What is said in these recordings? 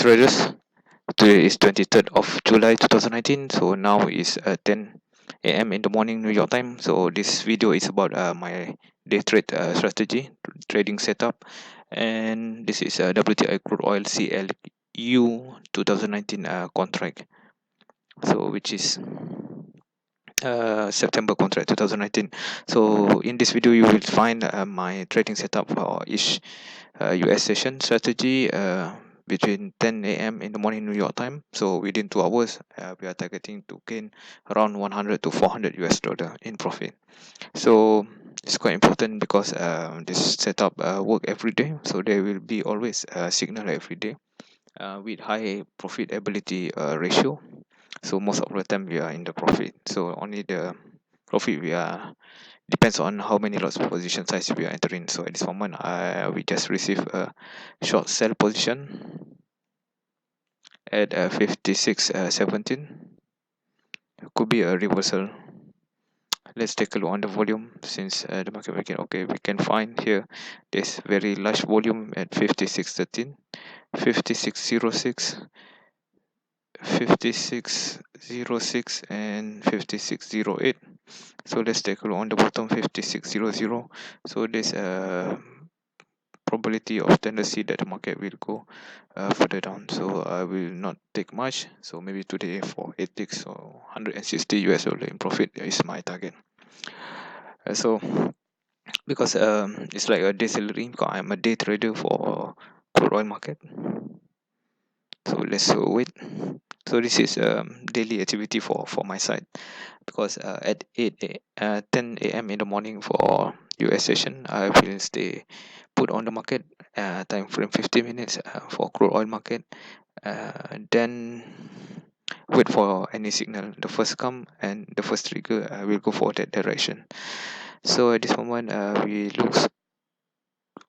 traders. Today is 23rd of July 2019. So now is 10 a.m. in the morning New York time. So this video is about my day trade strategy, trading setup, and this is WTI crude oil CLU 2019 contract. So which is September contract 2019. So in this video you will find my trading setup for each US session strategy between 10 a.m. in the morning New York time. So within 2 hours we are targeting to gain around 100 to 400 US dollar in profit. So it's quite important because this setup work every day, so there will be always a signal every day with high profitability ratio. So most of the time we are in the profit, so only the profit we are depends on how many lots of position size we are entering. So at this moment we just received a short sell position at 56.17. Could be a reversal. Let's take a look on the volume. Since the market making, okay, we can find here this very large volume at 56.13, 56.06, 56.06 and 56.08. So let's take a look on the bottom, 56.00. So there's a probability of tendency that the market will go further down. So I will not take much. So maybe today for 8 ticks or 160 US dollar in profit is my target. So because it's like a day salary income, I'm a day trader for crude oil market. So let's wait. So this is daily activity for my side, because at 10 a.m. in the morning for US session I will stay put on the market, time frame 50 minutes for crude oil market, then wait for any signal. The first come and the first trigger, I will go for that direction. So at this moment we look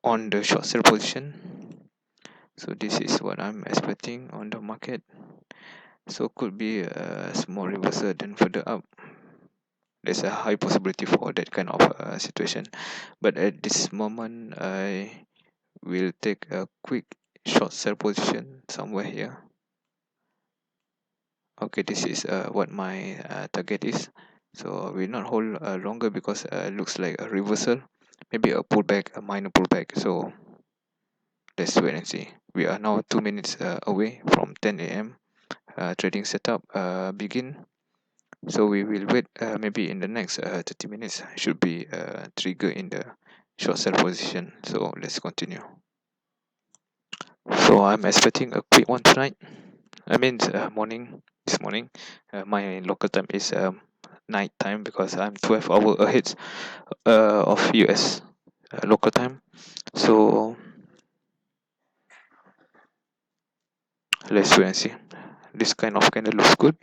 on the short sell position. So this is what I'm expecting on the market. So could be a small reversal, then further up. There's a high possibility for that kind of situation, but at this moment I will take a quick short sell position somewhere here. Okay, this is what my target is. So I will not hold longer because looks like a reversal, maybe a pullback, a minor pullback. So let's wait and see. We are now 2 minutes away from 10 a.m. Trading setup begin. So we will wait, maybe in the next 30 minutes should be trigger in the short sell position. So let's continue. So I'm expecting a quick one tonight. I mean this morning. My local time is night time because I'm 12 hours ahead of US local time. So let's wait and see. This kind of candle looks good.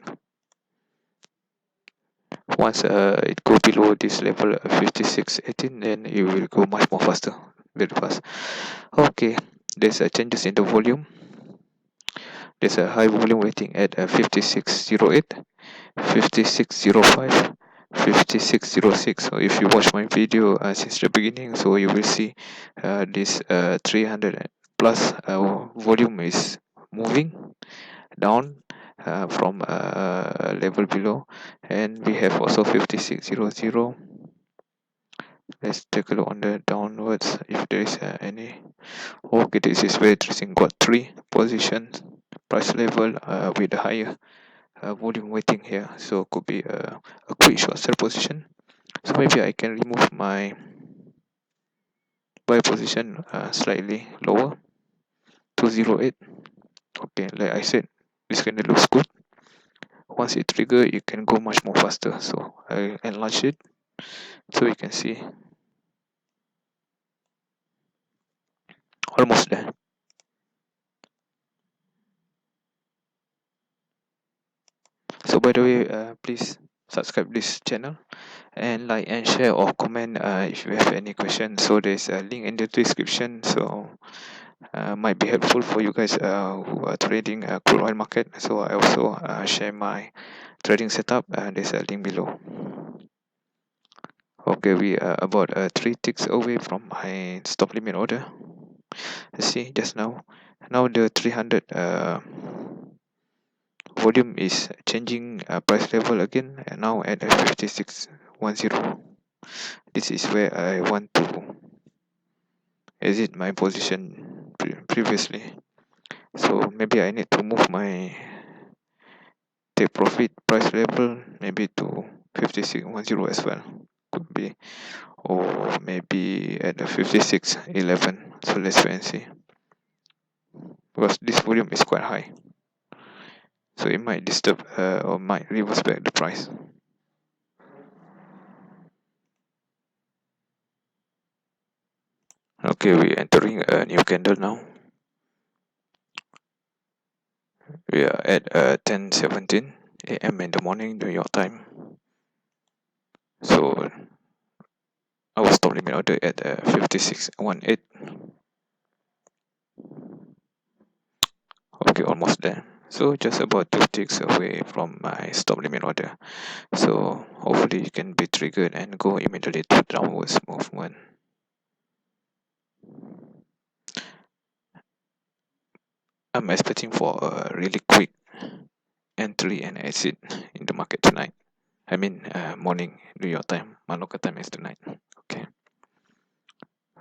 Once it go below this level 56.18, then it will go much more faster, very fast. Okay, there's changes in the volume. There's a high volume waiting at 56.08, 56.05, 56.06. So if you watch my video since the beginning, so you will see this 300 plus volume is moving down from level below, and we have also 56.00. Let's take a look on the downwards if there is any. Okay, this is very interesting. Got 3 positions, price level with a higher volume waiting here. So could be a quick short sell position. So maybe I can remove my buy position slightly lower, 208. Okay, like I said, this candle looks good. Once it trigger, you can go much more faster. So I enlarge it so you can see almost there. So by the way, please subscribe this channel and like and share or comment if you have any questions. So there's a link in the description, so might be helpful for you guys who are trading crude oil market. So I also share my trading setup, there's a link below. Okay, we are about 3 ticks away from my stop limit order. Let's see, just now Now the 300 volume is changing price level again, and now at 5610. This is where I want to exit my position previously. So maybe I need to move my take profit price level maybe to 5610 as well, could be, or maybe at the 5611. So let's wait and see, because this volume is quite high, so it might disturb or might reverse back the price. Okay, we're entering a new candle now. We are at 10:17 a.m. in the morning, New York time. So our stop limit order at 5618. Okay, almost there. So just about 2 ticks away from my stop limit order. So hopefully you can be triggered and go immediately to downwards movement. I'm expecting for a really quick entry and exit in the market tonight. I mean morning New York time. My local time is tonight. Okay.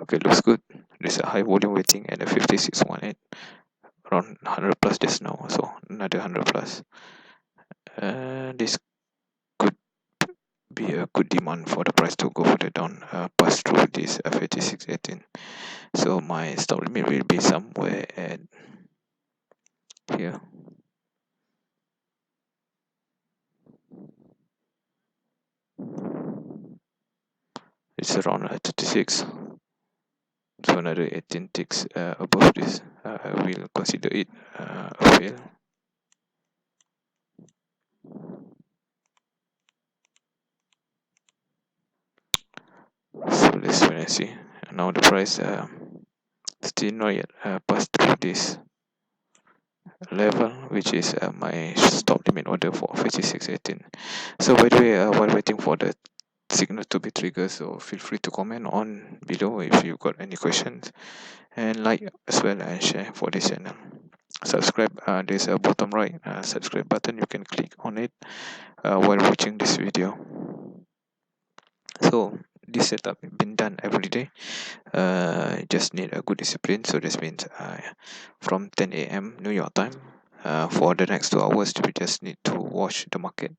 Okay, looks good. There's a high volume waiting at the 5618, around 100 plus just now, so another 100 plus. This could be a good demand for the price to go further down, pass through this 5618. So my stop limit will be somewhere at here. It's around 36. So another 18 ticks above this, I will consider it a fail. So let's wait and see. Now the price still not yet passed through this level, which is my stop limit order for 5618. So by the way, while waiting for the signal to be triggered, so feel free to comment on below if you got any questions, and like as well and share for this channel. Subscribe, there's a bottom right subscribe button, you can click on it while watching this video. So this setup been done every day. Just need a good discipline. So this means from 10 a.m. New York time, for the next 2 hours we just need to watch the market,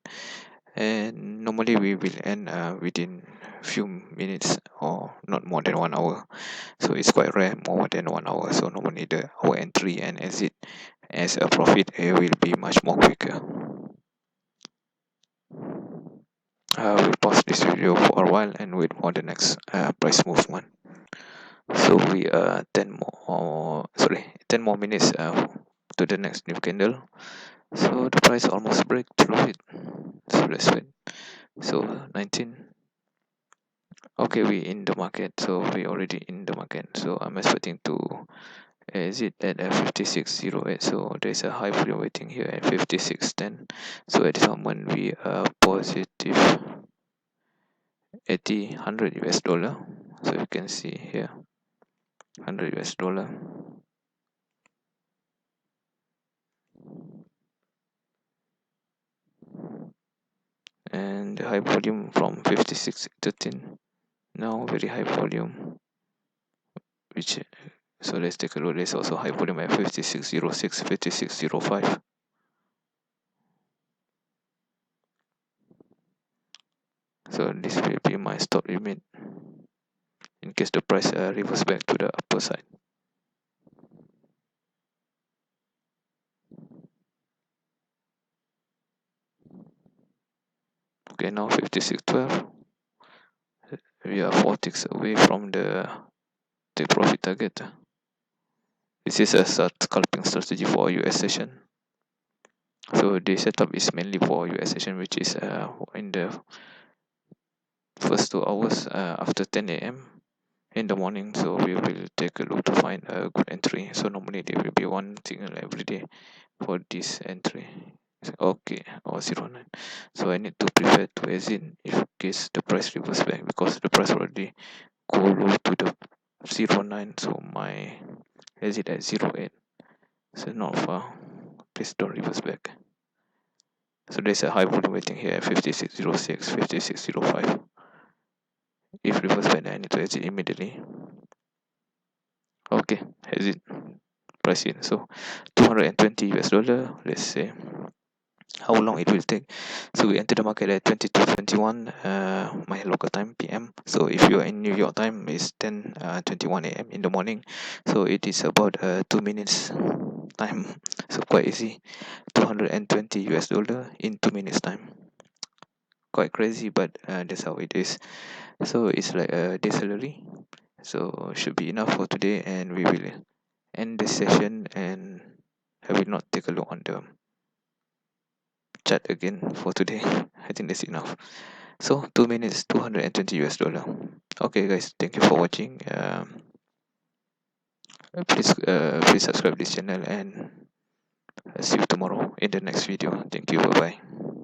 and normally we will end within few minutes or not more than 1 hour. So it's quite rare more than 1 hour. So normally our entry and exit as a profit will be much more quicker. We'll pause this video for a while and wait for the next price movement. So we are 10 more minutes to the next new candle. So the price almost break through it. So let's wait. So 19. Okay, we in the market. So we already in the market. So I'm expecting to exit at 5608. So there's a high volume waiting here at 5610. So at this moment we are positive 100 US dollar. So you can see here 100 US dollar. And the high volume from 5613, now very high volume, which so let's take a look. There's also high volume at 5606, 5605. So this will be my stop limit in case the price reverse back to the upper side. Okay, now 5612. We are 4 ticks away from the take profit target. This is a scalping strategy for US session. So the setup is mainly for US session, which is in the first 2 hours after 10 a.m. in the morning. So we will take a look to find a good entry. So normally there will be one signal every day for this entry. Okay, or 09. So I need to prepare to exit in case the price reverse back, because the price already go low to the 09. So my exit at 08. So not far. Please don't reverse back. So there's a high volume waiting here at 5606, 5605. If reverse back, then I need to exit immediately. Okay, exit. Price in. So 220 US dollar. Let's say how long it will take. So we enter the market at 22:21 my local time PM. So if you are in New York time, it's 10:21 AM in the morning. So it is about 2 minutes time. So quite easy. 220 US dollar in 2 minutes time. Quite crazy, but that's how it is. So it's like a day salary. So should be enough for today, and we will end this session, and I will not take a look on the chart again for today. I think that's enough. So 2 minutes, 220 US dollar. Okay guys, thank you for watching. Please subscribe this channel, and see you tomorrow in the next video. Thank you. Bye bye.